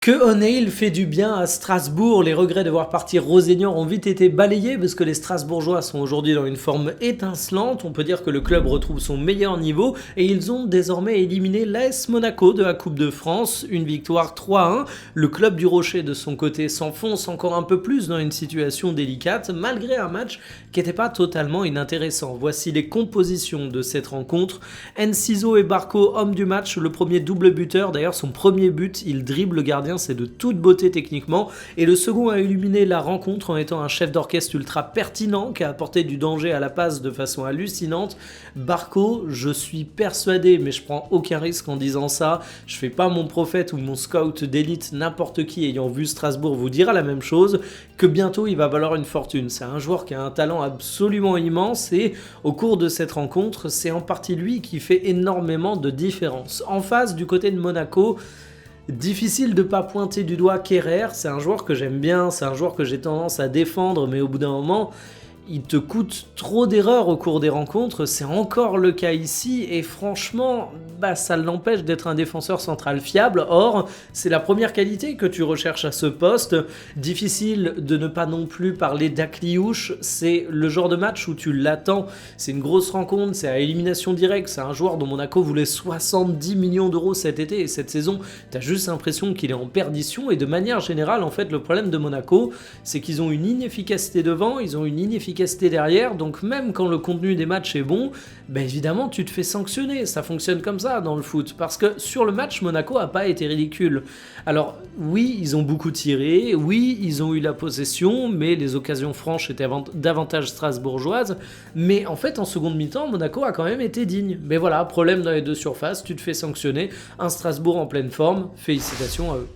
Que O'Neill fait du bien à Strasbourg, les regrets de voir partir Rosenior ont vite été balayés parce que les Strasbourgeois sont aujourd'hui dans une forme étincelante. On peut dire que le club retrouve son meilleur niveau et ils ont désormais éliminé l'AS Monaco de la Coupe de France, une victoire 3-1. Le club du Rocher de son côté s'enfonce encore un peu plus dans une situation délicate malgré un match qui n'était pas totalement inintéressant. Voici les compositions de cette rencontre. Enciso et Barco, hommes du match, le premier double buteur, d'ailleurs son premier but, il dribble le gardien, c'est de toute beauté techniquement, et le second a illuminé la rencontre en étant un chef d'orchestre ultra pertinent qui a apporté du danger à la passe de façon hallucinante. Barco, je suis persuadé, mais je prends aucun risque en disant ça, je fais pas mon prophète ou mon scout d'élite, n'importe qui ayant vu Strasbourg vous dira la même chose, que bientôt il va valoir une fortune. C'est un joueur qui a un talent absolument immense et au cours de cette rencontre, c'est en partie lui qui fait énormément de différence. En face, du côté de Monaco, difficile de pas pointer du doigt Kerrer, c'est un joueur que j'aime bien, c'est un joueur que j'ai tendance à défendre, mais au bout d'un moment, il te coûte trop d'erreurs au cours des rencontres, c'est encore le cas ici, et franchement, ça l'empêche d'être un défenseur central fiable. Or, c'est la première qualité que tu recherches à ce poste. Difficile de ne pas non plus parler d'Akliouche, c'est le genre de match où tu l'attends, c'est une grosse rencontre, c'est à élimination directe, c'est un joueur dont Monaco voulait 70 millions d'euros cet été, et cette saison, tu as juste l'impression qu'il est en perdition, et de manière générale, en fait, le problème de Monaco, c'est qu'ils ont une inefficacité devant, ils ont une inefficacité derrière, donc même quand le contenu des matchs est bon, évidemment tu te fais sanctionner, ça fonctionne comme ça dans le foot, parce que sur le match, Monaco a pas été ridicule. Alors oui, ils ont beaucoup tiré, oui, ils ont eu la possession, mais les occasions franches étaient davantage strasbourgeoises, mais en fait en seconde mi-temps, Monaco a quand même été digne. Mais voilà, problème dans les deux surfaces, tu te fais sanctionner, un Strasbourg en pleine forme, félicitations à eux.